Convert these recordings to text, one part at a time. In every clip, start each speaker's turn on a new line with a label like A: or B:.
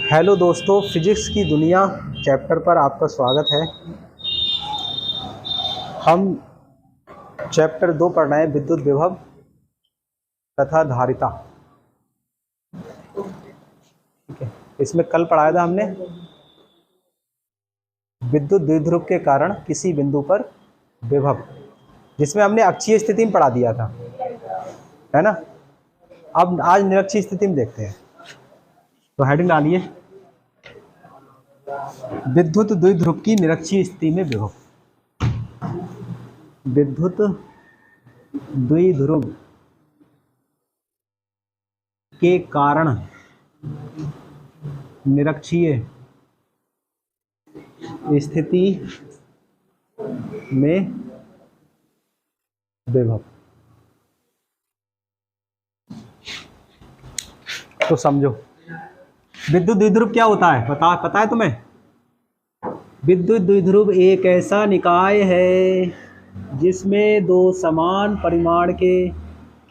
A: Hello दोस्तों, physics की दुनिया चैप्टर पर आपका स्वागत है। हम चैप्टर 2 पढ़ रहे हैं, विद्युत विभव तथा धारिता। ठीक है, इसमें कल पढ़ाया था हमने विद्युत द्विध्रुव के कारण किसी बिंदु पर विभव, जिसमें हमने अक्षीय स्थिति में पढ़ा दिया था, है ना। अब आज निरक्षीय स्थिति में देखते हैं। तो हेडिंग डालिए, विद्युत द्विध्रुव की निरक्षीय स्थिति में विभव। विद्युत द्विध्रुव के कारण निरक्षीय स्थिति में विभव। तो समझो विद्युत द्विध्रुव क्या होता है, पता है तुम्हें? विद्युत द्विध्रुव एक ऐसा निकाय है जिसमें दो समान परिमाण के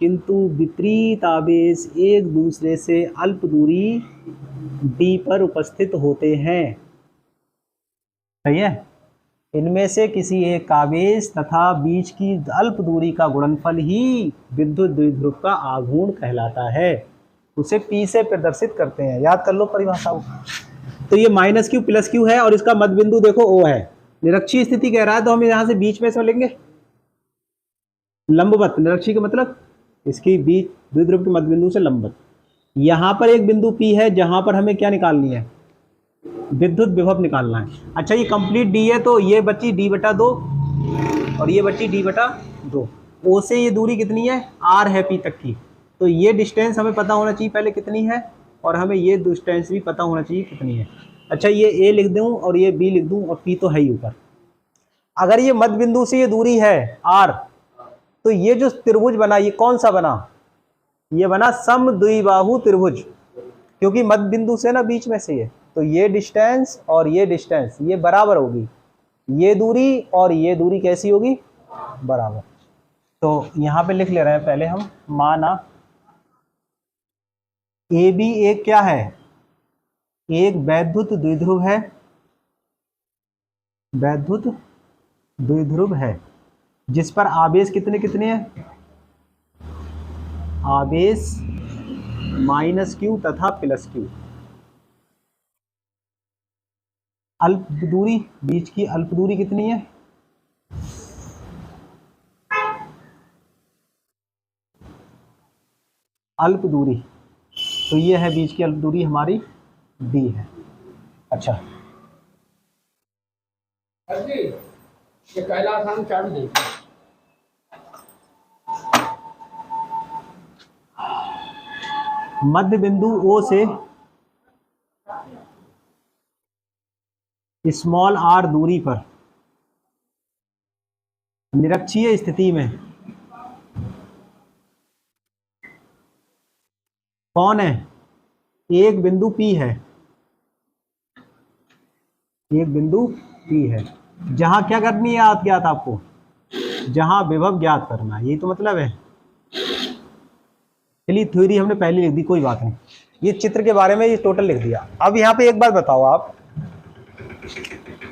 A: किंतु विपरीत आवेश एक दूसरे से अल्प दूरी d पर उपस्थित होते हैं। सही है। इनमें से किसी एक आवेश तथा बीच की अल्प दूरी का गुणनफल ही विद्युत द्विध्रुव का आघूर्ण कहलाता है। उसे P से प्रदर्शित करते हैं। याद कर लो परिभाषा। तो ये माइनस क्यू प्लस क्यू है और इसका मध्य बिंदु देखो O है। निरक्षीय स्थिति कह रहा है तो हम यहां से बीच में से लेंगे लंबवत। निरक्षीय का मतलब इसकी बीच द्विध्रुव के मध्य बिंदु से लंबवत। यहां पर एक बिंदु P है जहां पर हमें क्या निकालनी है, विद्युत विभव निकालना है। अच्छा, ये कंप्लीट D है तो ये बची d/2 और ये बची d/2। O से ये दूरी कितनी है, R है P तक की। तो ये डिस्टेंस हमें पता होना चाहिए पहले कितनी है, और हमें ये डिस्टेंस भी पता होना चाहिए कितनी है। अच्छा, ये A लिख दूं और ये B लिख दूं और P तो है ही ऊपर। अगर ये मध्य बिंदु से ये दूरी है R, तो ये जो त्रिभुज बना ये कौन सा बना, ये बना समद्विबाहु त्रिभुज, क्योंकि मध्य बिंदु से ना बीच में से ये, तो ये डिस्टेंस और ये डिस्टेंस ये बराबर होगी। ये दूरी और ये दूरी कैसी होगी, बराबर। तो यहाँ पे लिख ले रहे हैं पहले हम, माना AB एक क्या है, एक वैद्युत द्विध्रुव है, वैद्युत द्विध्रुव है जिस पर आवेश कितने कितने हैं, आवेश -q तथा +q। अल्प दूरी, बीच की अल्प दूरी कितनी है, अल्प दूरी, तो ये है बीच की अल्प दूरी हमारी d है। अच्छा,
B: ये कैलाश हम चालू देखिए।
A: मध्य बिंदु O से स्मॉल r दूरी पर निरक्षीय स्थिति में कौन है, एक बिंदु P है, एक बिंदु P है जहां क्या करनी है, याद क्या था आपको, जहां विभव ज्ञात करना है। यही तो मतलब है। चलिए थ्योरी हमने पहले लिख दी, कोई बात नहीं। ये चित्र के बारे में ये टोटल लिख दिया। अब यहाँ पे एक बात बताओ आप,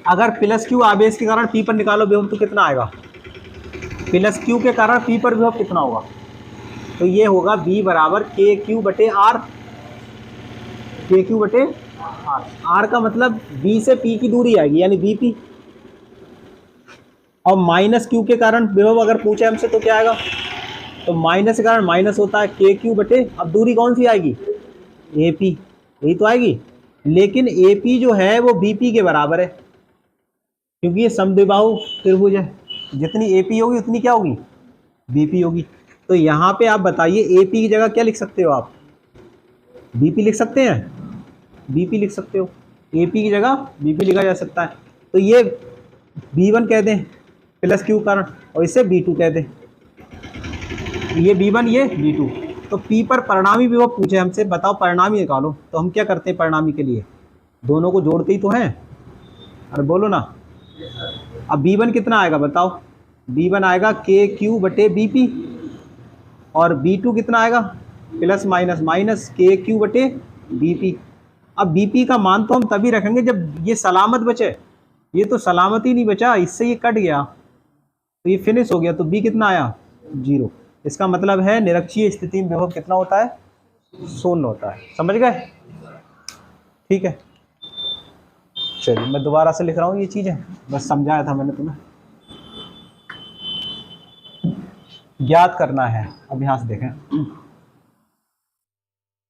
A: अगर +q आवेश के कारण P पर निकालो विभव तो कितना आएगा, +q के कारण P पर विभव कितना होगा, तो ये होगा V बराबर KQ/R। KQ/R, R का मतलब B से P की दूरी आएगी यानी BP, और -q के कारण विभव अगर पूछे हमसे तो क्या आएगा, तो माइनस के कारण माइनस होता है KQ/, अब दूरी कौन सी आएगी, AP, यही तो आएगी। लेकिन AP जो है वो BP के बराबर है, क्योंकि ये समद्विबाहु त्रिभुज है। जितनी AP होगी उतनी क्या होगी, BP होगी। तो यहाँ पे आप बताइए AP की जगह क्या लिख सकते हो आप, BP लिख सकते हैं, BP लिख सकते हो, AP की जगह BP लिखा जा सकता है। तो ये B1 कह दें +q कारण, और इसे B2 कह दें, ये B1 ये B2। तो P पर परिणामी विभव पूछे हमसे, बताओ परिणामी निकालो, तो हम क्या करते हैं परिणामी के लिए, दोनों को जोड़ते ही तो हैं। अरे बोलो ना। अब B1 कितना आएगा बताओ, B1 आएगा KQ/BP, और B2 कितना आएगा, +- KQ/BP। अब बीपी का मान तो हम तभी रखेंगे जब ये सलामत बचे, ये तो सलामत ही नहीं बचा, इससे ये कट गया तो ये फिनिश हो गया, तो बी कितना आया 0। इसका मतलब है निरक्षीय स्थिति में विभव कितना होता है 0 होता है। समझ गए? ठीक है, चलिए मैं दोबारा से लिख रहा हूँ ये चीजें, बस समझाया था मैंने तुम्हें, ज्ञात करना है। अब यहां से देखें,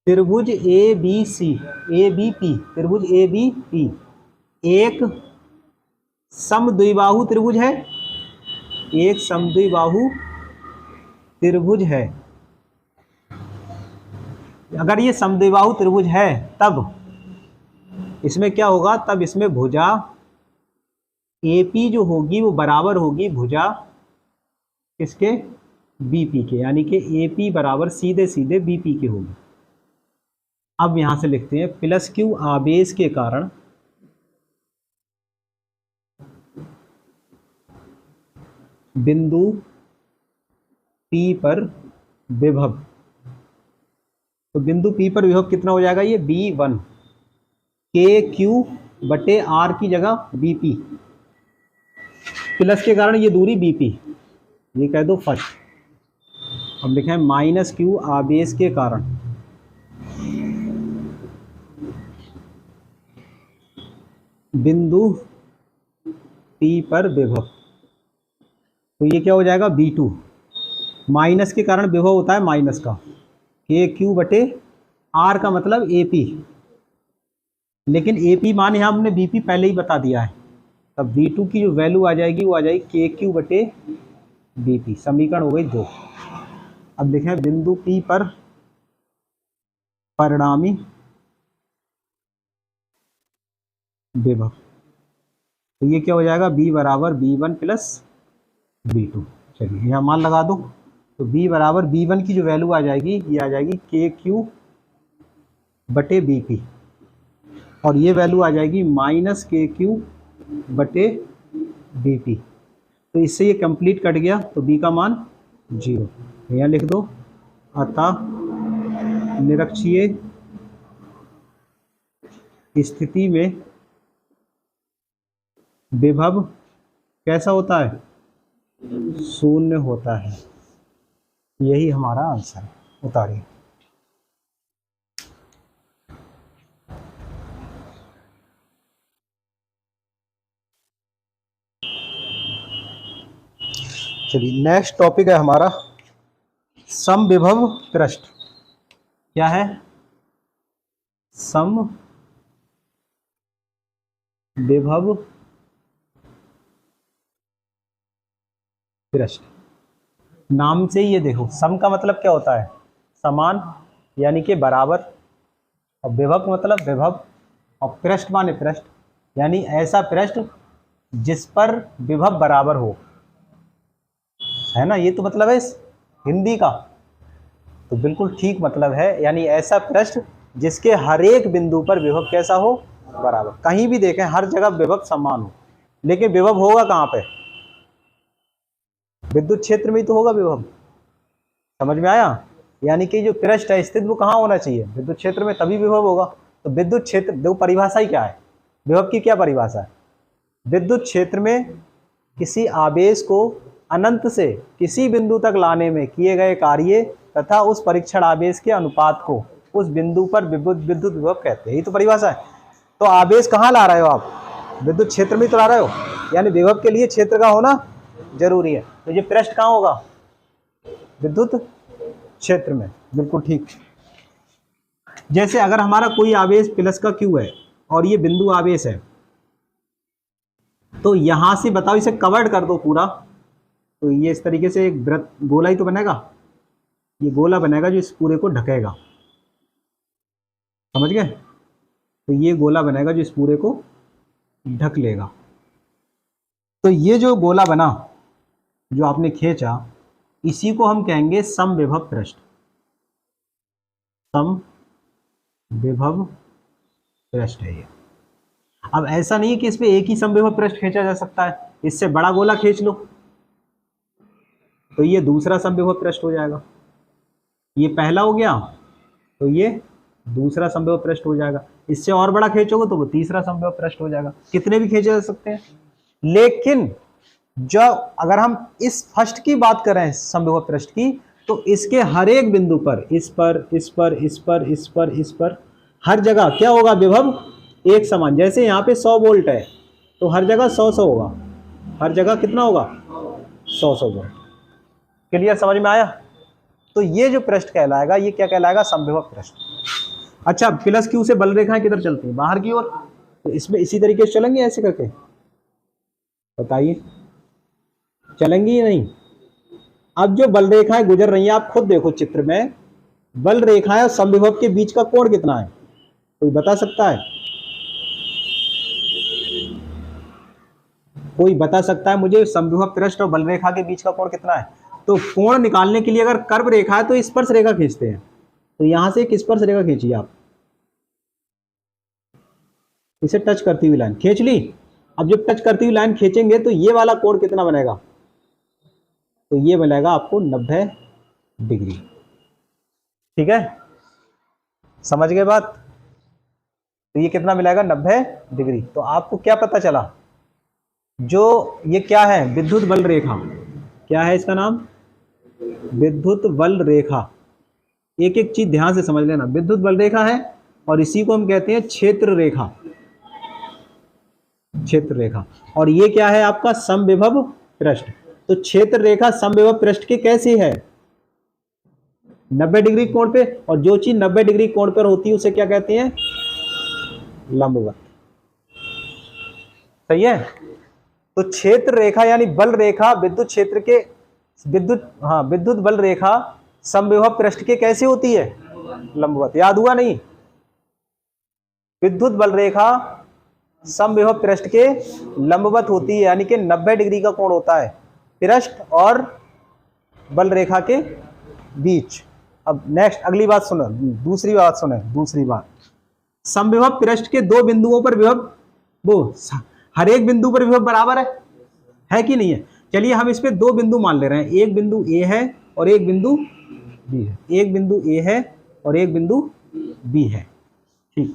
A: त्रिभुज A B C, A B P, त्रिभुज ए बी पी एक समद्विबाहु त्रिभुज है, एक समद्विबाहु त्रिभुज है। अगर ये समद्विबाहु त्रिभुज है तब इसमें क्या होगा, तब इसमें भुजा AP जो होगी वो बराबर होगी भुजा किसके, BP के, यानी कि AP बराबर सीधे सीधे BP के होगी। अब यहां से लिखते हैं प्लस Q आवेश के कारण बिंदु P पर विभव, तो बिंदु P पर विभव कितना हो जाएगा, ये B1 KQ बटे R की जगह BP, प्लस के कारण ये दूरी BP, ये कह दो फर्स्ट। अब लिखें माइनस Q आवेश के कारण बिंदु P पर विभव, तो ये क्या हो जाएगा B2, माइनस के कारण विभव होता है माइनस का, KQ बटे R का मतलब AP, लेकिन AP मान यहाँ हमने BP पहले ही बता दिया है, तब B2 की जो वैल्यू आ जाएगी वो आ जाएगी KQ बटे BP। समीकरण हो गई 2। अब देखें बिंदु P पर परिणामी विभव, तो ये क्या हो जाएगा B बराबर B1 प्लस B2। चलिए यहाँ मान लगा दो, तो B बराबर B1 की जो वैल्यू आ जाएगी ये आ जाएगी KQ बटे BP, और ये वैल्यू आ जाएगी माइनस KQ बटे BP, तो इससे ये कंप्लीट कट गया, तो B का मान 0। यहाँ लिख दो, अतः निरक्षीय स्थिति में विभव कैसा होता है 0 होता है। यही हमारा आंसर है, उतारिए। चलिए नेक्स्ट टॉपिक है हमारा समविभव पृष्ठ। क्या है? समविभव पृष्ठ। नाम से ही ये देखो, सम का मतलब क्या होता है समान यानी कि बराबर, और विभव मतलब विभव, और पृष्ठ माने पृष्ठ यानी ऐसा पृष्ठ जिस पर विभव बराबर हो, है ना। ये तो मतलब है इस हिंदी का, तो बिल्कुल ठीक मतलब है, यानी ऐसा पृष्ठ जिसके हर एक बिंदु पर विभव कैसा हो बराबर। कहीं भी देखें हर जगह विभव समान हो, लेकिन विभव होगा कहाँ पे, विद्युत क्षेत्र में ही तो होगा विभव। समझ में आया? यानी कि जो पृष्ठ है स्थित वो कहाँ होना चाहिए, विद्युत क्षेत्र में, तभी विभव होगा। तो विद्युत क्षेत्र देखो परिभाषा ही क्या है, विभव की क्या परिभाषा है, विद्युत क्षेत्र में किसी आवेश को अनंत से किसी बिंदु तक लाने में किए गए कार्य तथा उस परीक्षण आवेश के अनुपात को उस बिंदु पर विद्युत विभव कहते हैं। यही तो परिभाषा है। तो आवेश कहाँ ला रहे हो आप, विद्युत क्षेत्र में तो ला रहे हो, यानी विभव के लिए क्षेत्र का होना जरूरी है। तो ये पृष्ठ कहाँ होगा, विद्युत क्षेत्र में। बिल्कुल ठीक। जैसे अगर हमारा कोई आवेश प्लस का Q है और ये बिंदु आवेश है, तो यहां से बताओ इसे कवर्ड कर दो पूरा, तो ये इस तरीके से एक वृत्त गोला ही तो बनेगा, ये गोला बनेगा जो इस पूरे को ढकेगा। समझ गए? तो ये गोला बनेगा जो इस पूरे को ढक लेगा। तो ये जो गोला बना जो आपने खींचा, इसी को हम कहेंगे समविभव पृष्ठ। समविभव पृष्ठ है ये। अब ऐसा नहीं है कि इसमें एक ही समविभव पृष्ठ खींचा जा सकता है, इससे बड़ा गोला खींच लो तो ये दूसरा समविभव पृष्ठ हो जाएगा। ये पहला हो गया, तो ये दूसरा समविभव पृष्ठ हो जाएगा। इससे और बड़ा खींचोगे तो वो तीसरा समविभव पृष्ठ हो जाएगा। कितने भी खींचे जा सकते हैं, लेकिन जब अगर हम इस फर्स्ट की बात करें समविभव पृष्ठ की, तो इसके हर एक बिंदु पर, इस पर, इस पर, इस पर, इस पर, इस पर, हर जगह क्या होगा, विभव एक समान। जैसे यहाँ पे 100 वोल्ट है तो हर जगह 100 होगा, हर जगह कितना होगा, 100 वोल्ट। क्लियर, समझ में आया? तो ये जो पृष्ठ कहलाएगा, ये क्या कहलाएगा, समविभव पृष्ठ। अच्छा, प्लस क्यू से बल रेखाएं किधर चलती हैं, बाहर की ओर। तो इसमें इसी तरीके से चलेंगे ऐसे करके, बताइए चलेंगी या नहीं? अब जो बल रेखाएं गुजर रही हैं, आप खुद देखो चित्र में, बल रेखाएं और समविभव के बीच का कोण कितना है, कोई बता सकता है? कोई बता सकता है मुझे समविभव पृष्ठ और बल रेखा के बीच का कोण कितना है? तो कोण निकालने के लिए अगर कर्व रेखा है तो स्पर्श रेखा खींचते हैं। तो यहां से एक स्पर्श रेखा खींचिए आप, इसे टच करती हुई लाइन खींच ली। अब जब टच करती हुई लाइन खींचेंगे तो ये वाला कोण कितना बनेगा, तो ये बनेगा आपको 90 डिग्री। ठीक है, समझ गए बात? तो ये कितना मिलेगा, 90 डिग्री। तो आपको क्या पता चला, जो ये क्या है, विद्युत बल रेखा, क्या है इसका नाम, विद्युत बल रेखा। एक एक चीज ध्यान से समझ लेना, विद्युत बल रेखा है और इसी को हम कहते हैं क्षेत्र रेखा, क्षेत्र रेखा। और ये क्या है आपका, समविभव पृष्ठ। तो क्षेत्र रेखा समविभव पृष्ठ की कैसी है, 90 डिग्री कोण पे, और जो चीज 90 डिग्री कोण पर होती है उसे क्या कहते हैं, लंबवत। सही है? तो क्षेत्र रेखा यानी बल रेखा विद्युत क्षेत्र के, विद्युत बल रेखा समविभव पृष्ठ के कैसे होती है, लंबवत। याद हुआ नहीं? विद्युत बल रेखा समविभव पृष्ठ के लंबवत होती है, यानी कि 90 डिग्री का कोण होता है पृष्ठ और बल रेखा के बीच। अब नेक्स्ट अगली बात सुनो, दूसरी बात सुने, दूसरी बात, समविभव पृष्ठ के दो बिंदुओं पर विभव, वो हर एक बिंदु पर विभव बराबर है कि नहीं है? चलिए हम इस पे दो बिंदु मान ले रहे हैं, एक बिंदु ए है और एक बिंदु बी है, एक बिंदु ए है और एक बिंदु बी है। ठीक,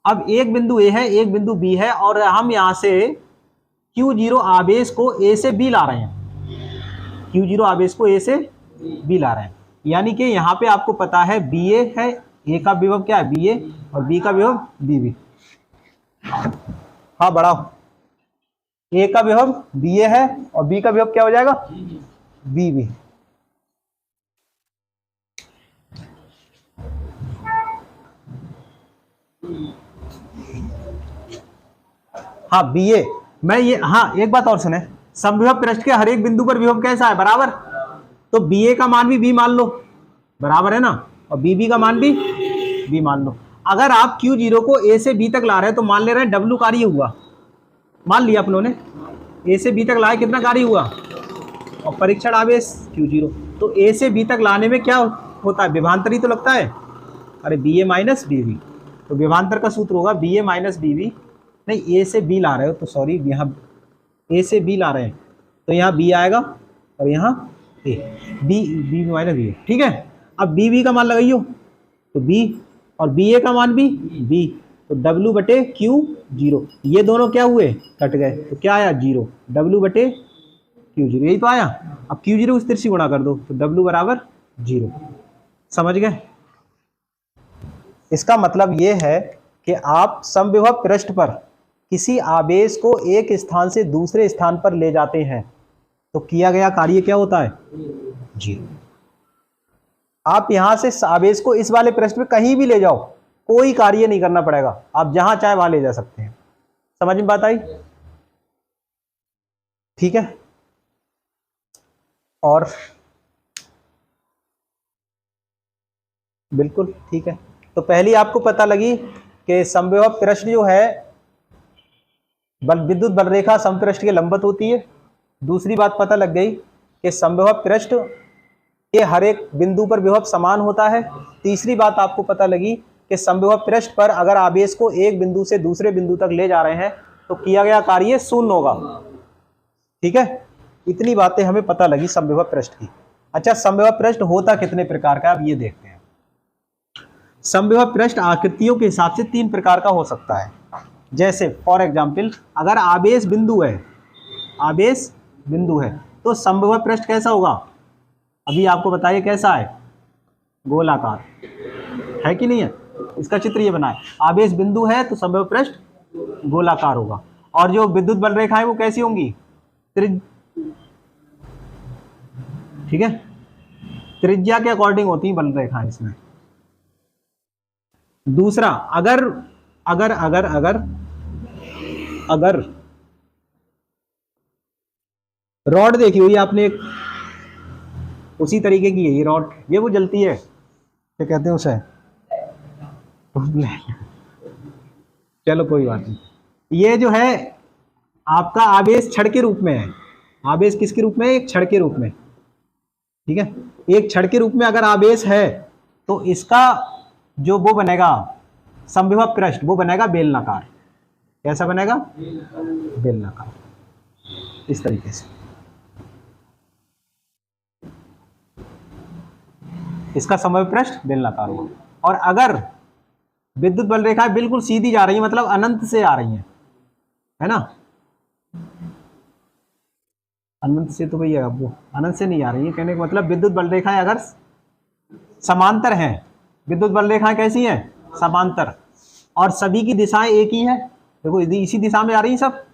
A: अब एक बिंदु ए है, एक बिंदु बी है, और हम यहां से Q0 आवेश को ए से बी ला रहे हैं, Q0 आवेश को ए से बी ला रहे हैं, यानी कि यहाँ पे आपको पता है बी ए है, ए का विभव क्या है, बी ए, और बी का विभव बी बी। हाँ बढ़ाओ, ए का विभव बी ए है और बी का विभव क्या हो जाएगा, बी बी। हाँ बी ए, मैं ये, हाँ एक बात और सुने, समविभव पृष्ठ के हर एक बिंदु पर विभव कैसा है, बराबर। तो बी ए का मान भी बी मान लो, बराबर है ना, और बी बी का मान भी बी मान लो। अगर आप Q0 को ए से बी तक ला रहे हैं तो मान ले रहे हैं W कार्य हुआ, मान लिया अपनों ने, ए से बी तक लाए, कितना कार्य हुआ, और परीक्षण आवेश Q0। तो ए से बी तक लाने में क्या होता है, विभवांतर ही तो लगता है, अरे बी ए माइनस बी बी। तो विभवांतर का सूत्र होगा बी ए माइनस बी बी, नहीं ए से बी ला रहे हो तो सॉरी, यहाँ ए से बी ला रहे हैं तो यहाँ बी आएगा और यहाँ ए, बी माइनस बी। ठीक है, अब बी बी का मान लगाइयो, तो बी, और बी ए का मान भी बी, तो W बटे Q0, ये दोनों क्या हुए, कट गए, तो क्या आया, 0, W बटे Q0, यही तो आया। अब Q0 उस तिरछी गुणा कर दो तो W बराबर 0। समझ गए? इसका मतलब ये है कि आप समविभव पृष्ठ पर किसी आवेश को एक स्थान से दूसरे स्थान पर ले जाते हैं तो किया गया कार्य क्या होता है, 0। आप यहां से आवेश को इस वाले पृष्ठ पे कहीं भी ले जाओ, कोई कार्य नहीं करना पड़ेगा, आप जहां चाहे वहां ले जा सकते हैं। समझ में बात आई? ठीक है, और बिल्कुल ठीक है। तो पहली आपको पता लगी कि समविभव पृष्ठ जो है विद्युत बल रेखा समपृष्ठ के लंबवत होती है। दूसरी बात पता लग गई कि समविभव पृष्ठ के हर एक बिंदु पर विभव समान होता है। तीसरी बात आपको पता लगी कि समविभव पृष्ठ पर अगर आवेश को एक बिंदु से दूसरे बिंदु तक ले जा रहे हैं तो किया गया कार्य शून्य होगा। ठीक है, इतनी बातें हमें पता लगी समविभव पृष्ठ की। अच्छा, समविभव पृष्ठ होता कितने प्रकार का, अब ये देखते हैं। समविभव पृष्ठ आकृतियों के हिसाब से 3 प्रकार का हो सकता है। जैसे फॉर एग्जाम्पल अगर आवेश बिंदु है, आवेश बिंदु है तो समविभव पृष्ठ कैसा होगा? अभी आपको बताइए कैसा है? गोलाकार है कि नहीं है? इसका चित्र ये बना है, आवेश बिंदु है तो समविभव पृष्ठ गोलाकार होगा। और जो विद्युत बल रेखाएं वो कैसी होंगी? ठीक है, त्रिज्या के अकॉर्डिंग होती है बल रेखाएं इसमें। दूसरा अगर अगर अगर अगर अगर रॉड देखी हुई आपने, एक उसी तरीके की है ये रॉड, ये वो जलती है, क्या कहते हैं उसे? चलो कोई बात नहीं। ये जो है आपका आवेश छड़ के रूप में है। आवेश किसके रूप में है? एक छड़ के रूप में। ठीक है, एक छड़ के रूप में अगर आवेश है तो इसका जो वो बनेगा समविभव पृष्ठ, वो बनेगा बेलनाकार। कैसा बनेगा? बेलनाकार, इस तरीके से। इसका समविभव पृष्ठ बेलनाकार होगा। और अगर विद्युत बल रेखाएं बिल्कुल सीधी जा रही है, मतलब अनंत से आ रही हैं, है ना? अनंत से तो भैया वो अनंत से नहीं आ रही है, कहने का मतलब विद्युत बल रेखाएं अगर समांतर हैं, विद्युत बल रेखाएं कैसी हैं? समांतर, और सभी की दिशाएं एक ही है, देखो इसी दिशा में आ रही हैं सब।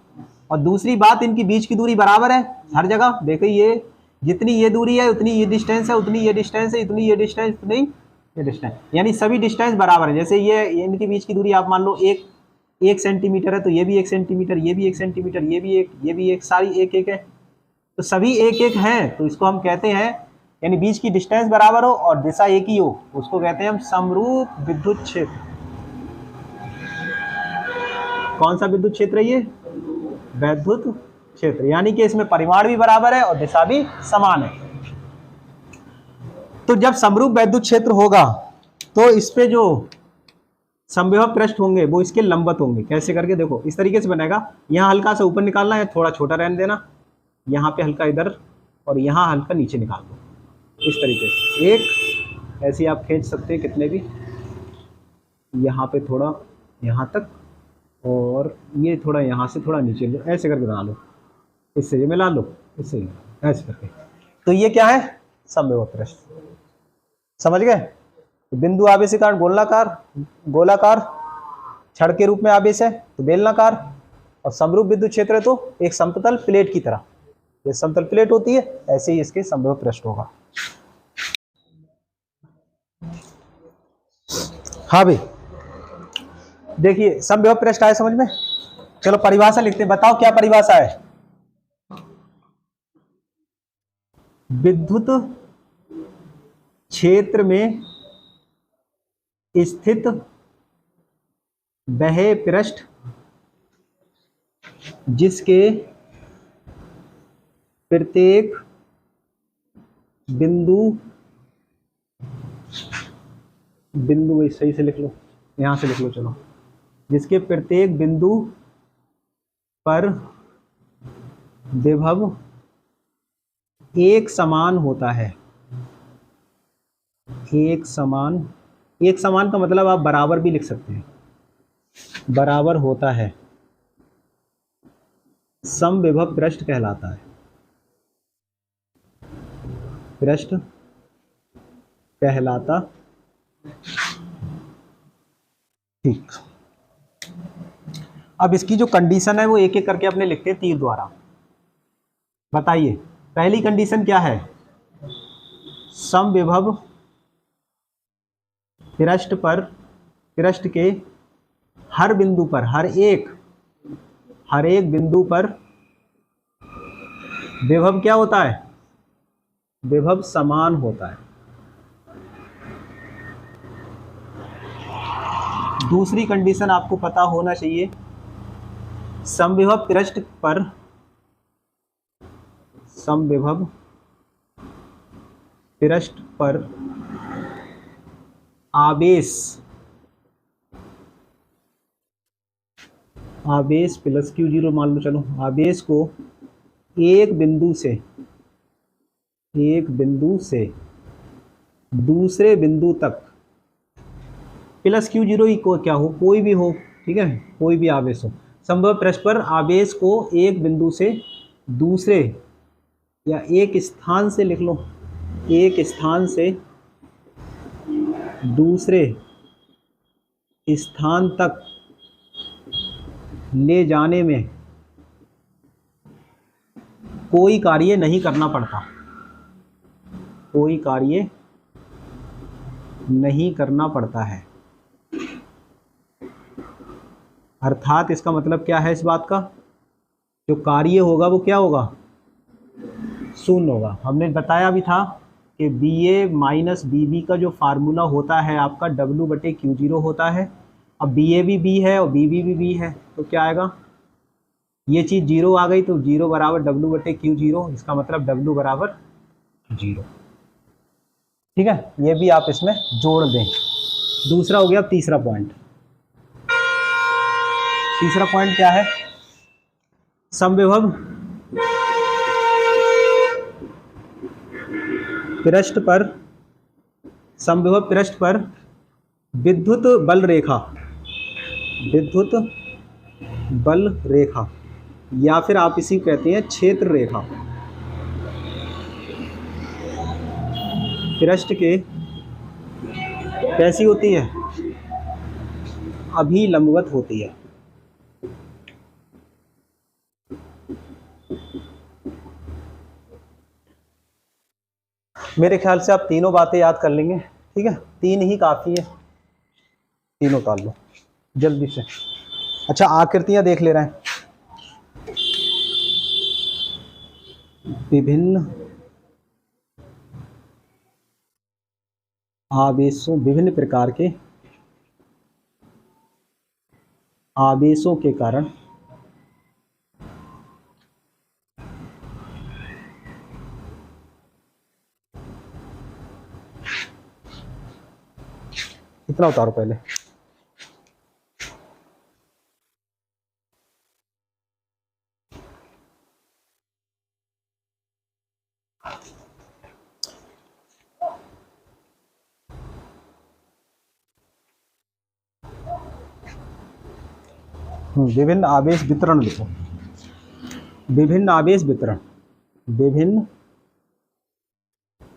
A: और दूसरी बात, इनकी बीच की दूरी बराबर है हर जगह। देखो ये जितनी ये दूरी है उतनी ये डिस्टेंस है, उतनी ये डिस्टेंस है, इतनी ये डिस्टेंस, उतनी ये डिस्टेंस, यानी सभी डिस्टेंस बराबर है। जैसे ये इनके बीच की दूरी आप मान लो एक सेंटीमीटर है तो ये भी 1 सेंटीमीटर, ये भी 1 सेंटीमीटर, ये भी एक, सारी एक एक है, तो सभी एक एक हैं, तो इसको हम कहते हैं, यानी बीच की डिस्टेंस बराबर हो और दिशा एक ही हो, उसको कहते हैं हम समरूप विद्युत क्षेत्र। कौन सा विद्युत क्षेत्र है ये? वैद्युत क्षेत्र, यानी कि इसमें परिमाण भी बराबर है और दिशा भी समान है। तो जब समरूप वैद्युत क्षेत्र होगा तो इस पे जो समविभव पृष्ठ होंगे वो इसके लंबवत होंगे। कैसे करके? देखो इस तरीके से बनेगा। यहाँ हल्का सा ऊपर निकालना है, थोड़ा छोटा रहने देना, यहाँ पे हल्का इधर और यहाँ हल्का नीचे निकाल दो, इस तरीके से। एक ऐसे आप खींच सकते हैं कितने भी, यहाँ पे थोड़ा यहाँ तक, और ये थोड़ा यहाँ से थोड़ा नीचे लो, ऐसे करके बना लो, इससे ये मिला लो, इससे ऐसे करके। तो ये क्या है? समविभव पृष्ठ। समझ गए? बिंदु आवेश के कारण गोलाकार, छड़ के रूप में आवेश है तो बेलनाकार, और समरूप विद्युत क्षेत्र है तो एक समतल प्लेट की तरह, ये समतल प्लेट होती है, ऐसे ही इसके समविभव पृष्ठ होगा। हाँ भाई देखिए, समविभव पृष्ठ आए समझ में? चलो परिभाषा लिखते हैं, बताओ क्या परिभाषा है? विद्युत क्षेत्र में स्थित वह पृष्ठ जिसके प्रत्येक बिंदु सही से लिख लो, यहां से लिख लो, चलो, जिसके प्रत्येक बिंदु पर विभव एक समान होता है। एक समान का मतलब आप बराबर भी लिख सकते हैं, बराबर होता है, समविभव पृष्ठ कहलाता है। पृष्ठ कहलाता, ठीक। अब इसकी जो कंडीशन है वो एक एक करके अपने लिखते हैं तीर द्वारा। बताइए पहली कंडीशन क्या है? समविभव पृष्ठ के हर बिंदु पर, हर एक बिंदु पर विभव क्या होता है? विभव समान होता है। दूसरी कंडीशन आपको पता होना चाहिए, समविभव पृष्ठ पर आवेश प्लस Q0 मान लो, चलो, आवेश को एक बिंदु से दूसरे बिंदु तक प्लस क्यू जीरो ही को क्या हो, कोई भी हो, ठीक है, कोई भी आवेश हो। संभव पृष्ठ पर आवेश को एक बिंदु से दूसरे या एक स्थान से, लिख लो, एक स्थान से दूसरे स्थान तक ले जाने में कोई कार्य नहीं करना पड़ता, कोई कार्य नहीं करना पड़ता है। अर्थात इसका मतलब क्या है इस बात का, जो कार्य होगा वो क्या होगा, शून्य होगा। हमने बताया भी था कि बी ए माइनस बी बी का जो फार्मूला होता है आपका डब्ल्यू बटे क्यू जीरो होता है। अब बी ए भी बी है और बी बी भी बी है, तो क्या आएगा, ये चीज़ जीरो आ गई, तो जीरो बराबर डब्ल्यू बटे क्यू जीरो, इसका मतलब डब्ल्यू बराबर जीरो। ठीक है, ये भी आप इसमें जोड़ दें। दूसरा हो गया। तीसरा पॉइंट, तीसरा पॉइंट क्या है, समविभव पृष्ठ पर, समविभव पृष्ठ पर विद्युत बल रेखा, विद्युत बल रेखा, या फिर आप इसी कहते हैं क्षेत्र रेखा, पृष्ठ के कैसी होती है, अभिलंबवत होती है। मेरे ख्याल से आप तीनों बातें याद कर लेंगे, ठीक है, तीन ही काफ़ी है, तीनों उतार लो जल्दी से। अच्छा, आकृतियां देख ले रहे हैं। विभिन्न आवेशों, विभिन्न प्रकार के आवेशों के कारण इतना उतारो पहले। विभिन्न आवेश वितरण लिखो, विभिन्न आवेश वितरण, विभिन्न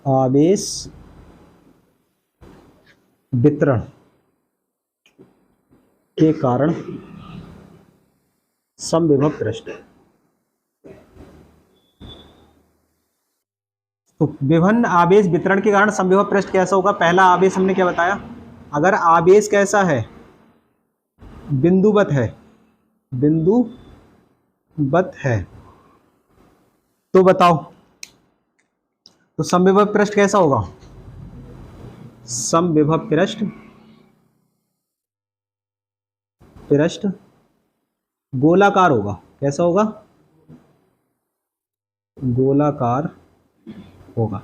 A: आवेश वितरण के कारण समविभव पृष्ठ। तो विभिन्न आवेश वितरण के कारण समविभव पृष्ठ कैसा होगा। पहला आवेश हमने क्या बताया, अगर आवेश कैसा है, बिंदुवत है, बिंदुवत है, तो बताओ, तो समविभव पृष्ठ कैसा होगा, समविभव पृष्ठ, पृष्ठ गोलाकार होगा। कैसा होगा, गोलाकार होगा।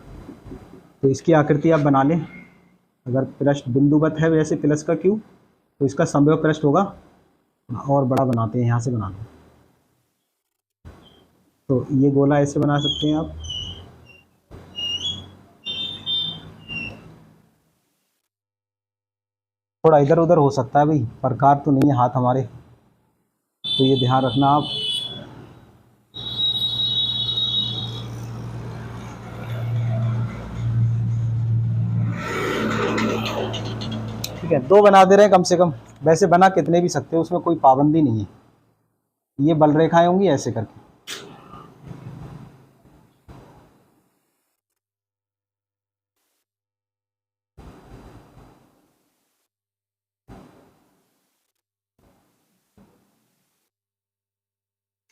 A: तो इसकी आकृति आप बना लें, अगर पृष्ठ बिंदुवत है वैसे प्लस का क्यू, तो इसका समविभव पृष्ठ होगा, और बड़ा बनाते हैं, यहाँ से बना लो। तो ये गोला ऐसे बना सकते हैं आप, थोड़ा इधर उधर हो सकता है भाई, प्रकार तो नहीं है हाथ हमारे, तो ये ध्यान रखना आप। ठीक है, दो बना दे रहे हैं कम से कम, वैसे बना कितने भी सकते हो, उसमें कोई पाबंदी नहीं है। ये बल रेखाएं होंगी ऐसे करके।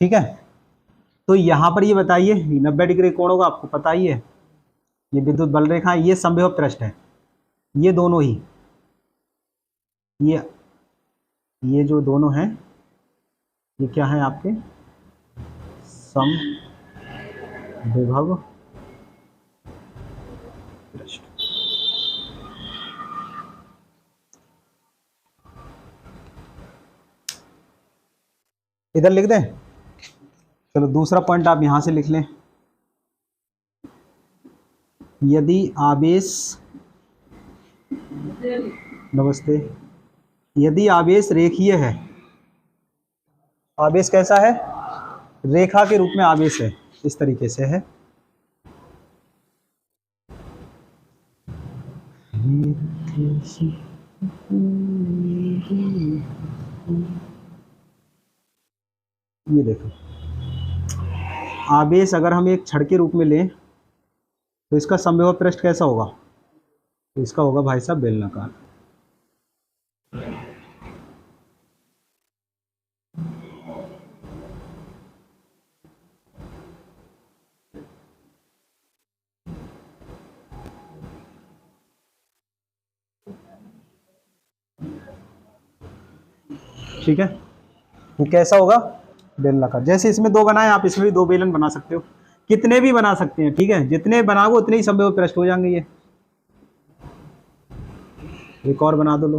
A: ठीक है, तो यहाँ पर ये बताइए 90 डिग्री कोण होगा, आपको पता ही है, ये विद्युत बल रेखा है, ये समविभव पृष्ठ है, ये दोनों ही, ये जो दोनों हैं, ये क्या है आपके समविभव पृष्ठ। इधर लिख दें। चलो दूसरा पॉइंट आप यहां से लिख लें, यदि आवेश, नमस्ते, यदि आवेश रेखीय है, आवेश कैसा है, रेखा के रूप में आवेश है, इस तरीके से है, ये देखो आवेश अगर हम एक छड़ के रूप में लें तो इसका समविभव पृष्ठ कैसा होगा, तो इसका होगा भाई साहब बेलनाकार। ठीक है, ये कैसा होगा, बेलनाकार। जैसे इसमें दो बनाए, आप इसमें भी दो बेलन बना सकते हो, कितने भी बना सकते हैं, ठीक है, जितने बनाओगे उतने ही समविभव पृष्ठ हो जाएंगे। ये एक और बना दो लो,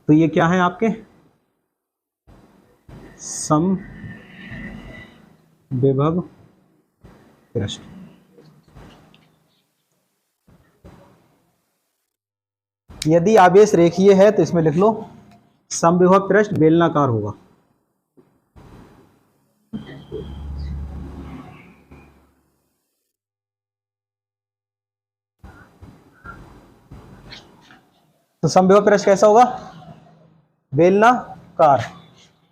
A: तो ये क्या है आपके समविभव पृष्ठ। यदि आवेश रेखीय है तो इसमें लिख लो समविभव पृष्ठ बेलनाकार होगा। तो समविभव पृष्ठ कैसा होगा, बेलनाकार।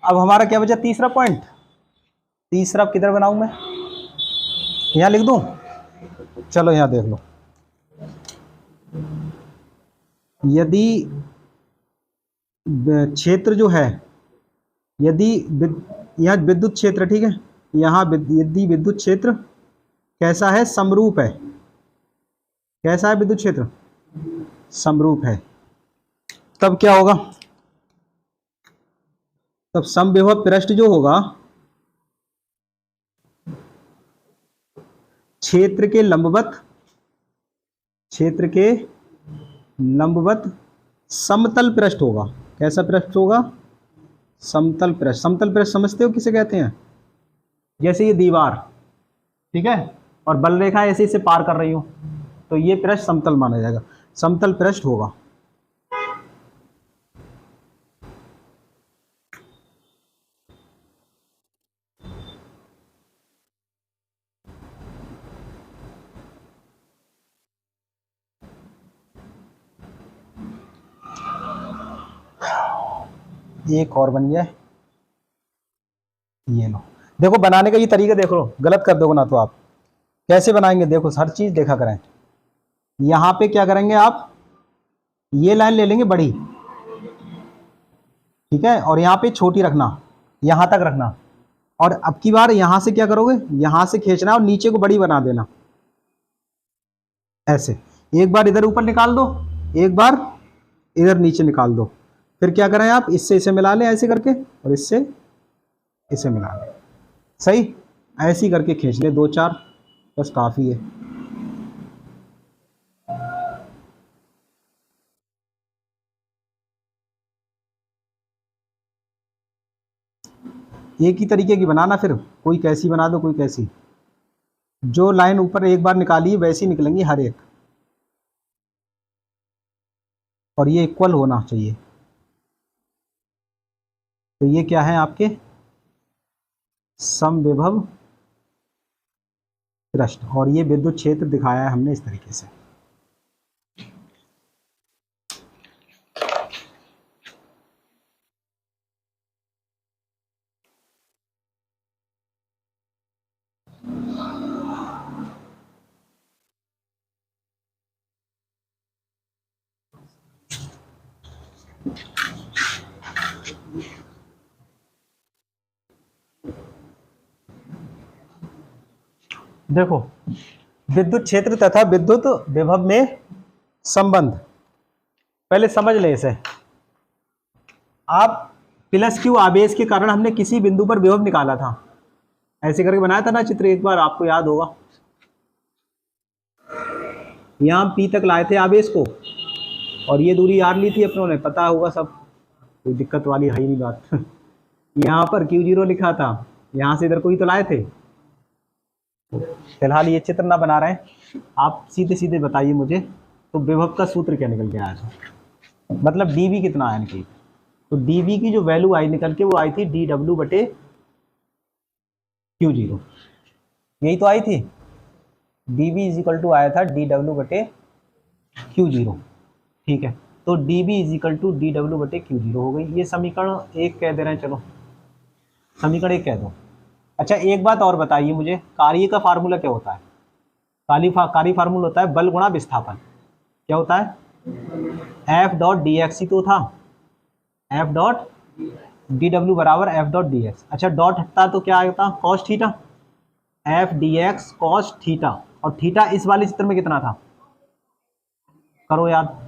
A: अब हमारा क्या बचा, तीसरा पॉइंट। तीसरा किधर बनाऊं मैं, यहां लिख दूं, चलो यहां देख लो। यदि क्षेत्र जो है, यदि यहाँ विद्युत क्षेत्र, ठीक है, यहाँ यदि विद्युत क्षेत्र कैसा है, समरूप है, कैसा है विद्युत क्षेत्र, समरूप है, तब क्या होगा, तब समविभव पृष्ठ जो होगा क्षेत्र के लंबवत, क्षेत्र के लंबवत समतल पृष्ठ होगा। कैसा पृष्ठ होगा, समतल पृष्ठ। समतल पृष्ठ समझते हो किसे कहते हैं, जैसे ये दीवार, ठीक है, और बल रेखा ऐसे इसे पार कर रही हो, तो ये पृष्ठ समतल माना जाएगा, समतल पृष्ठ होगा। एक और बन गया, ये लो, देखो बनाने का ये तरीका देख लो, गलत कर दोगे ना तो आप। कैसे बनाएंगे, देखो हर चीज देखा करें। यहां पे क्या करेंगे आप, ये लाइन ले लेंगे बड़ी, ठीक है, और यहाँ पे छोटी रखना, यहां तक रखना, और अब की बार यहां से क्या करोगे, यहां से खींचना और नीचे को बड़ी बना देना, ऐसे। एक बार इधर ऊपर निकाल दो, एक बार इधर नीचे निकाल दो, फिर क्या करें आप, इससे इसे मिला लें ऐसे करके, और इससे इसे मिला लें, सही, ऐसे ही करके खींच ले, दो चार, बस काफी है। एक ही तरीके की बनाना, फिर कोई कैसी बना दो, कोई कैसी, जो लाइन ऊपर एक बार निकाली वैसी निकलेंगी हर एक, और ये इक्वल होना चाहिए। तो ये क्या है आपके समविभव पृष्ठ, और ये विद्युत क्षेत्र दिखाया है हमने इस तरीके से। देखो विद्युत क्षेत्र तथा विद्युत विभव में संबंध, पहले समझ लें इसे। आप प्लस क्यू आवेश के कारण हमने किसी बिंदु पर विभव निकाला था, ऐसे करके बनाया था ना चित्र, एक बार आपको याद होगा। यहां पी तक लाए थे आवेश को, और ये दूरी आर ली थी अपनों ने, पता होगा सब, कोई दिक्कत वाली है ही नहीं बात। यहाँ पर Q0 लिखा था, यहाँ से इधर को ही तो लाए थे। फिलहाल ये चित्र ना बना रहे हैं, आप सीधे सीधे बताइए मुझे, तो विभव का सूत्र क्या निकल के आया था, मतलब dv कितना आया इनकी। तो dv की जो वैल्यू आई निकल के वो आई थी dw बटे q0, यही तो आई थी। dv इज इक्वल टू आया था dw बटे q0, ठीक है। तो dv is equal to dw बटे q0 हो गई। ये समीकरण 1 कह दे रहे हैं, चलो समीकरण 1 कह दो। अच्छा एक बात और बताइए मुझे, कार्य का फार्मूला क्या होता है? कार्य फार्मूला होता है बल गुणा विस्थापन। क्या होता है? एफ डॉट डी एक्स ही तो था, एफ डॉट डी डब्ल्यू बराबर एफ डॉट डी एक्स। अच्छा डॉट हटता तो क्या आता? Cos theta, F D x cos theta. और थीटा इस वाले चित्र में कितना था? करो याद,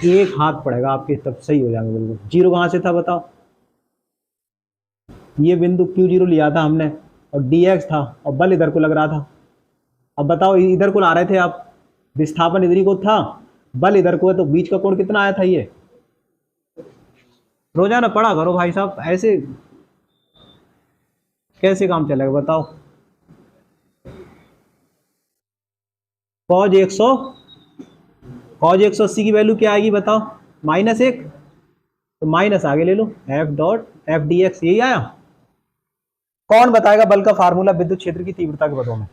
A: एक हाथ पड़ेगा आपके तब सही हो जाएंगे बिल्कुल। जीरो कहाँ से था बताओ? ये बिंदु Q0 लिया था हमने और dx था और बल इधर को लग रहा था। अब बताओ इधर को ला रहे थे आप, विस्थापन इधर को था, बल इधर को है, तो बीच का कोण कितना आया था? ये रोजाना पढ़ा करो भाई साहब, ऐसे कैसे काम चलेगा बताओ। cos 180 की वैल्यू क्या आएगी बताओ? -1, तो माइनस आगे ले लो, F dot F D X. यही आया। कौन बताएगा बल का फार्मूला विद्युत क्षेत्र की तीव्रता के पदों में?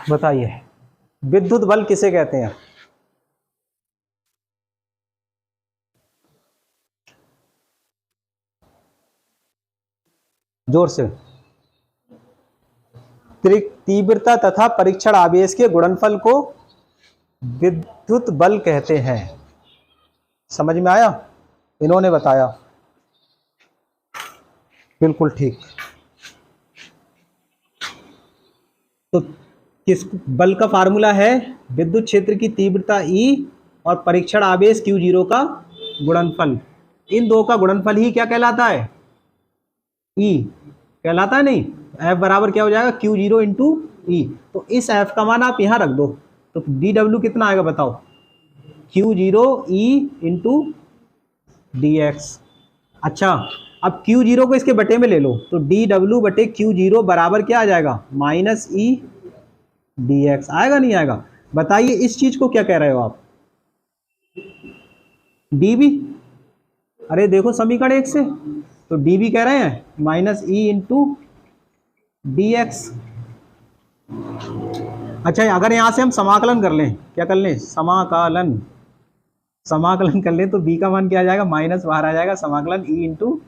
A: बताइए, विद्युत बल किसे कहते हैं? जोर से। तीव्रता तथा परीक्षण आवेश के गुणनफल को विद्युत बल कहते हैं। समझ में आया? इन्होंने बताया, बिल्कुल ठीक। तो किस बल का फार्मूला है? विद्युत क्षेत्र की तीव्रता E और परीक्षण आवेश Q0 का गुणनफल। इन दो का गुणनफल ही क्या कहलाता है? E कहलाता है। नहीं, F बराबर क्या हो जाएगा? Q0 into E। तो इस F का मान आप यहां रख दो, तो dW कितना आएगा बताओ? Q0 E into dx। अच्छा अब Q0 को इसके बटे में ले लो, तो dW बटे Q0 बराबर क्या आ जाएगा? -E dx। आएगा नहीं आएगा? बताइए इस चीज को क्या कह रहे हो आप? dB। अरे देखो समीकरण 1 से, तो dB कह रहे हैं -E इंटू dx। अच्छा अगर यहां से हम समाकलन कर लें, क्या कर लें? समाकलन कर लें, तो b का मान क्या आ जाएगा? माइनस बाहर आ जाएगा, समाकलन E इंटू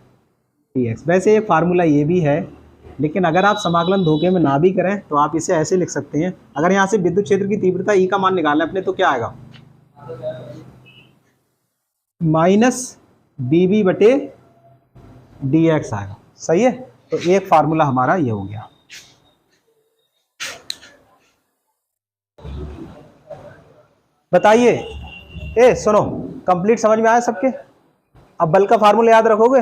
A: dx। वैसे एक फार्मूला ये भी है, लेकिन अगर आप समाकलन धोखे में ना भी करें तो आप इसे ऐसे लिख सकते हैं। अगर यहाँ से विद्युत क्षेत्र की तीव्रता E का मान निकालना अपने, तो क्या आएगा? -dB बटे dx आएगा। सही है? तो एक फार्मूला हमारा ये हो गया। बताइए, ए सुनो, कंप्लीट समझ में आया सबके? अब बल का फार्मूला याद रखोगे?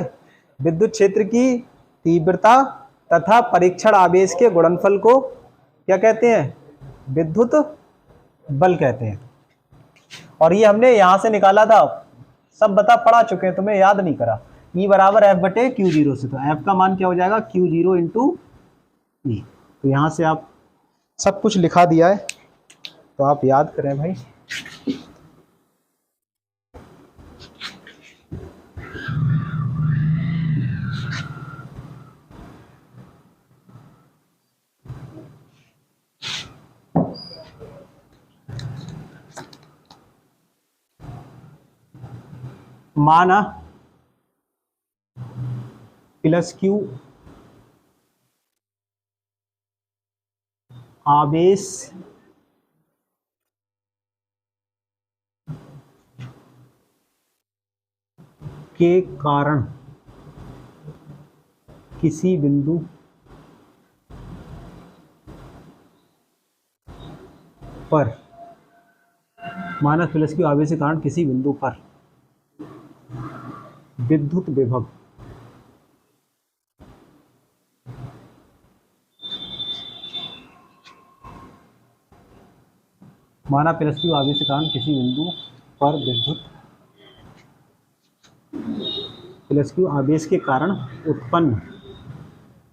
A: विद्युत क्षेत्र की तीव्रता तथा परीक्षण आवेश के गुणनफल को क्या कहते हैं? विद्युत बल कहते हैं। और ये हमने यहां से निकाला था, सब पढ़ा चुके हैं, तुम्हें याद नहीं करा। E बराबर F बटे Q0 से, तो F का मान क्या हो जाएगा? Q0 into E। तो यहां से आप सब कुछ लिखा दिया है, तो आप याद करें भाई। माना प्लस Q आवेश के कारण किसी बिंदु पर, माइनस प्लस Q आवेश के कारण किसी बिंदु पर विद्युत विभव माना प्लस Q आवेश के कारण किसी बिंदु पर प्लस क्यू आवेश के कारण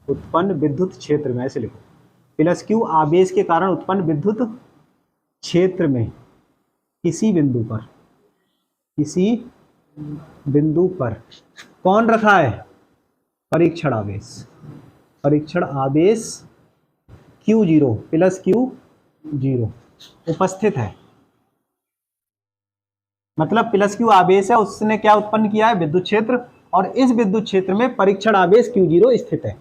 A: उत्पन्न विद्युत क्षेत्र में, ऐसे लिखो, प्लस क्यू आवेश के कारण उत्पन्न विद्युत क्षेत्र में किसी बिंदु पर कौन रखा है? परीक्षण आवेश Q0 प्लस Q0 उपस्थित है। मतलब प्लस क्यू आवेश है, उसने क्या उत्पन्न किया है? विद्युत क्षेत्र, और इस विद्युत क्षेत्र में परीक्षण आवेश Q0 स्थित है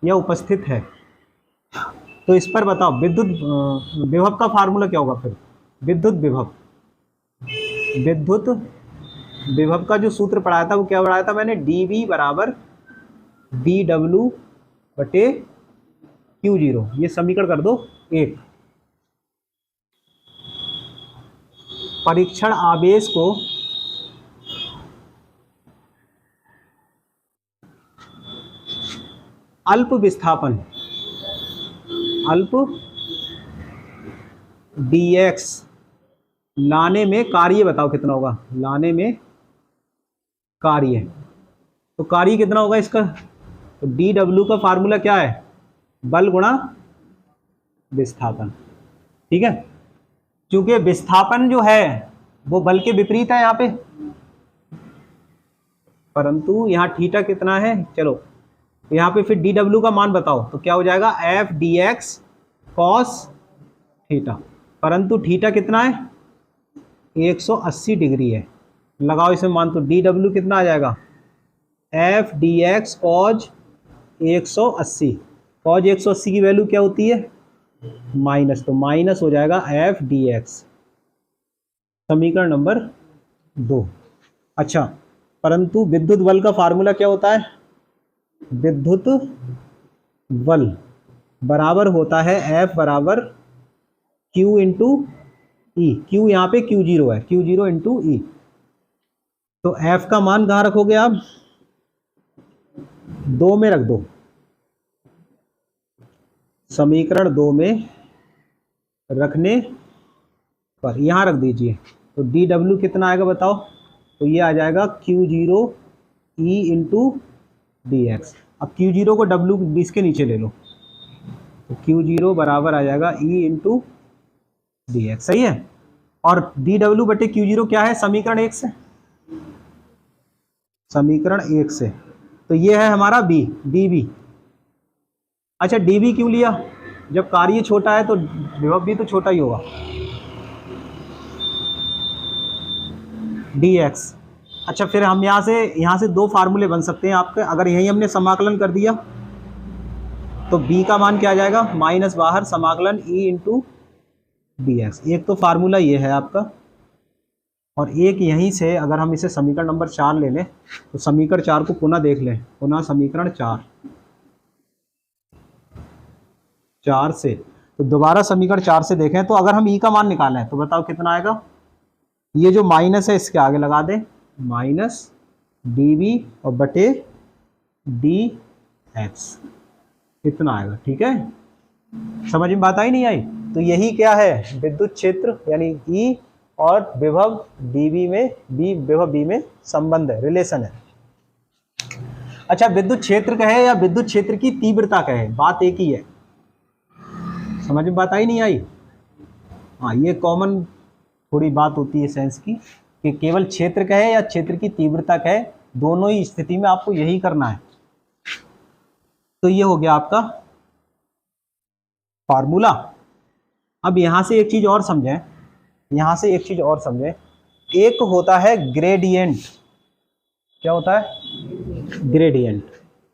A: या उपस्थित है। तो इस पर बताओ विद्युत विभव का फार्मूला क्या होगा फिर? विद्युत विभव का जो सूत्र पढ़ाया था वो क्या पढ़ाया था मैंने? dV बराबर dW बटे Q0। ये समीकरण कर दो 1। परीक्षण आवेश को अल्प dx लाने में कार्य बताओ कितना होगा? लाने में कार्य, तो कार्य कितना होगा इसका? तो dW का फार्मूला क्या है? बल गुणा विस्थापन। ठीक है, क्योंकि विस्थापन जो है वो बल के विपरीत है यहाँ पे, परंतु यहाँ थीटा कितना है? चलो यहाँ पे फिर dW का मान बताओ, तो क्या हो जाएगा? f dx cos थीटा, परंतु थीटा कितना है? 180 डिग्री है। लगाओ इसमें मान, तो dW कितना आ जाएगा? f dx cos 180। cos 180 की वैल्यू क्या होती है? माइनस, तो माइनस हो जाएगा f dx, समीकरण नंबर 2। अच्छा, परंतु विद्युत बल का फार्मूला क्या होता है? विद्युत बल बराबर होता है F बराबर Q इंटू ई। Q यहाँ पे Q0 है, Q0 इंटू ई। तो F का मान कहाँ रखोगे आप? 2 में रख दो, समीकरण 2 में रखने पर यहाँ रख दीजिए। तो dW कितना आएगा बताओ? तो ये आ जाएगा Q0 E इंटू dx। अब Q0 को W इसके नीचे ले लो, तो Q0 बराबर आ जाएगा E इंटू dx। सही है, और dW बटे Q0 क्या है? समीकरण 1 से, समीकरण 1 से। तो ये है हमारा B dB। अच्छा, dB क्यों लिया? जब कार्य छोटा है तो विभव भी तो छोटा ही होगा। dx। अच्छा, फिर हम यहाँ से 2 फार्मूले बन सकते हैं आपके। अगर यही हमने समाकलन कर दिया तो b का मान क्या आ जाएगा? माइनस बाहर समाकलन E इंटू dx। एक तो फार्मूला ये है आपका, और एक यहीं से अगर हम इसे समीकरण नंबर 4 ले लें, तो समीकरण 4 को पुनः देख लें, पुनः समीकरण 4 से, तो दोबारा समीकरण 4 से देखें, तो अगर हम E का मान निकालें तो बताओ कितना आएगा? ये जो माइनस है इसके आगे लगा दें, माइनस dV और बटे dx, कितना आएगा? ठीक है, समझ में बात आई नहीं आई? तो यही क्या है? विद्युत क्षेत्र यानी E और विभव dV में, विभव B में संबंध है, रिलेशन है। अच्छा, विद्युत क्षेत्र कहे या विद्युत क्षेत्र की तीव्रता कहे, बात एक ही है। समझ में बात आई नहीं आई? हाँ, ये कॉमन थोड़ी बात होती है साइंस की, कि केवल क्षेत्र कहे या क्षेत्र की तीव्रता कहे, दोनों ही स्थिति में आपको यही करना है। तो ये हो गया आपका फार्मूला। अब यहां से एक चीज और समझें, एक होता है ग्रेडियंट। क्या होता है? ग्रेडियंट।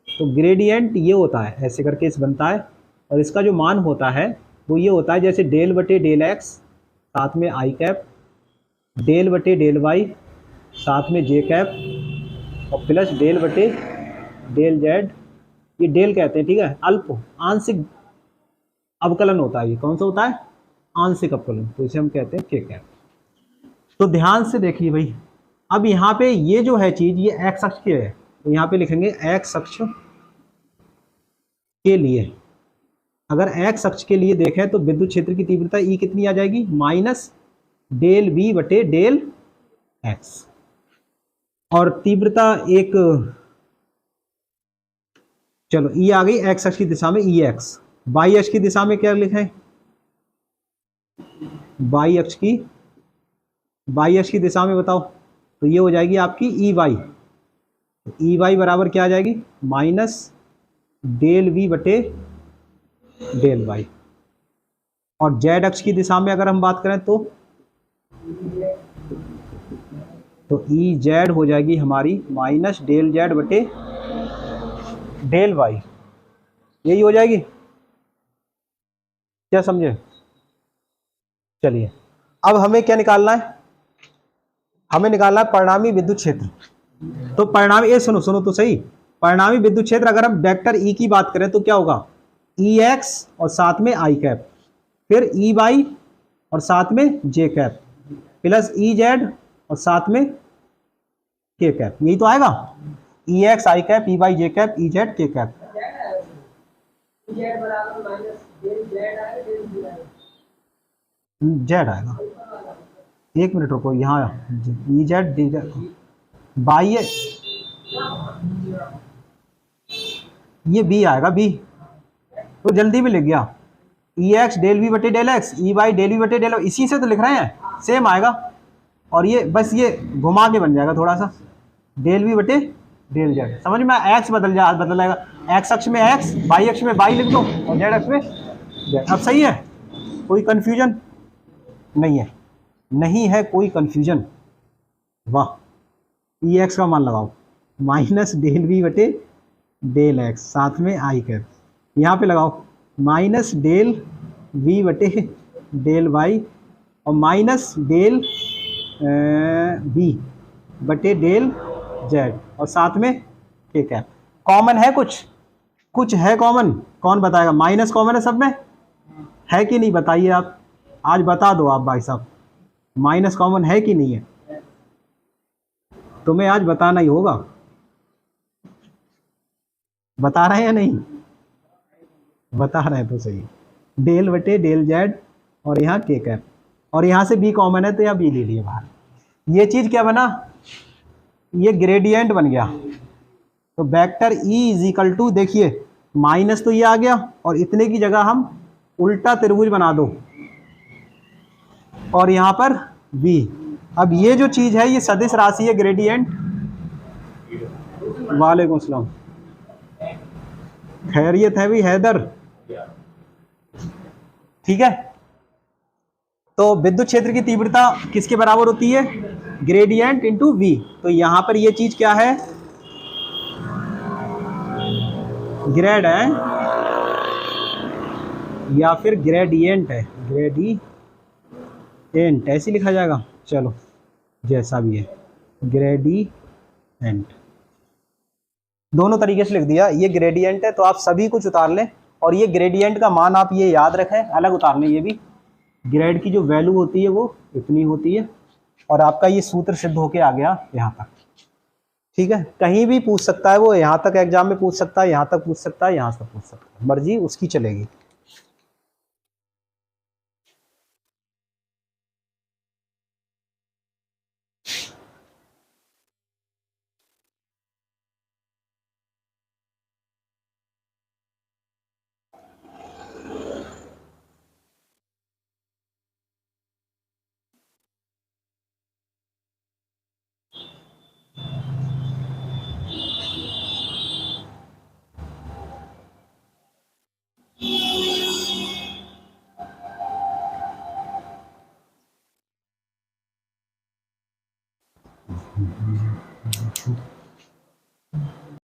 A: तो ग्रेडियंट ये होता है, ऐसे करके इस बनता है, और इसका जो मान होता है वो ये होता है, जैसे डेल बटे डेल एक्स साथ में आई कैप, डेल बटे डेल वाई साथ में जे कैप, और प्लस डेल बटे डेल जेड। ये डेल कहते हैं, ठीक है। अल्प आंशिक अवकलन होता है, ये कौन सा होता है? आंशिक अवकलन, तो इसे हम कहते हैं के कैप। तो ध्यान से देखिए भाई, अब यहाँ पे ये जो है चीज, ये एक्स अक्ष की है, तो यहाँ पे लिखेंगे एक्स अक्ष के लिए। अगर एक्स अक्ष के लिए देखें तो विद्युत क्षेत्र की तीव्रता ई कितनी आ जाएगी? माइनस डेल वी बटे डेल एक्स। और तीव्रता एक, चलो ई आ गई एक्स अक्ष की दिशा में ई एक्स, वाई अक्ष की दिशा में क्या लिखा है, वाई अक्ष की दिशा में बताओ, तो ये हो जाएगी आपकी ई वाई। ई वाई बराबर क्या आ जाएगी, माइनस डेल वी बटे डेल वाई। और जेड अक्ष की दिशा में अगर हम बात करें तो ई जेड हो जाएगी हमारी माइनस डेल जेड बटे डेल वाई, यही हो जाएगी, क्या समझे। चलिए अब हमें क्या निकालना है, हमें निकालना है परिणामी विद्युत क्षेत्र। तो परिणामी, ये सुनो तो सही, परिणामी विद्युत क्षेत्र अगर हम वेक्टर ई की बात करें तो क्या होगा, ई एक्स और साथ में आई कैप, फिर ई वाई और साथ में J cap, plus E Z और साथ में के कैप, यही तो आएगा, E X I cap, E Y J cap, E Z K cap. Z आएगा, एक मिनट रुको, यहाँ E Z D Z by, ये बी आएगा, बी तो जल्दी भी लिख गया, ई एक्स डेल वी बटे del X, E Y del V बटे डेल, इसी से तो लिख रहे हैं, सेम आएगा। और ये बस ये घुमा के बन जाएगा थोड़ा सा, डेल वी बटे डेल जेड, समझ में, एक्स बदल जाएगा, एक्स अक्ष में एक्स, वाई अक्ष में वाई लिख दो और जेड अक्ष में जेड। अब सही है, कोई कंफ्यूजन नहीं है, नहीं है कोई कंफ्यूजन, वाह। ई एक्स का मान लगाओ, माइनस डेल वी बटे डेल एक्स, साथ में आई कैप, यहाँ पे लगाओ माइनस डेल वी बटे डेल वाई और माइनस डेल बी बटे डेल जेड और साथ में के कैप। कॉमन है कुछ है कॉमन, कौन बताएगा, माइनस कॉमन है सब में, है कि नहीं बताइए आप, आज बता दो आप भाई साहब, माइनस कॉमन है कि नहीं है, तुम्हें आज बताना ही होगा, बता रहे हैं या नहीं, बता रहे हैं तो सही, डेल बटे डेल जेड और यहाँ के कैप, और यहाँ से बी कॉमन है तो यहाँ बी ले लिए बाहर। ये चीज क्या बना, ये ग्रेडियंट बन गया, तो vector E is equal to, देखिए माइनस तो ये आ गया और इतने की जगह हम उल्टा त्रिभुज बना दो और यहाँ पर बी। अब ये जो चीज है ये सदिश राशि है, ग्रेडियंट, वालेकुम सलाम, खैरियत है भी हैदर, ठीक है। तो विद्युत क्षेत्र की तीव्रता किसके बराबर होती है, ग्रेडियंट इंटू वी। तो यहां पर ये चीज क्या है, ग्रेड है या फिर ग्रेडियंट है, ग्रेडियंट ऐसे लिखा जाएगा, चलो जैसा भी है, ग्रेडियंट दोनों तरीके से लिख दिया, ये ग्रेडियंट है तो आप सभी कुछ उतार लें, और ये ग्रेडियंट का मान आप ये याद रखें, अलग उतार लें, ये भी ग्रेड की जो वैल्यू होती है वो इतनी होती है, और आपका ये सूत्र सिद्ध होके आ गया यहाँ तक, ठीक है। कहीं भी पूछ सकता है वो, यहाँ तक एग्जाम में पूछ सकता है, यहाँ तक पूछ सकता है, यहाँ तक पूछ सकता है, मर्जी उसकी चलेगी।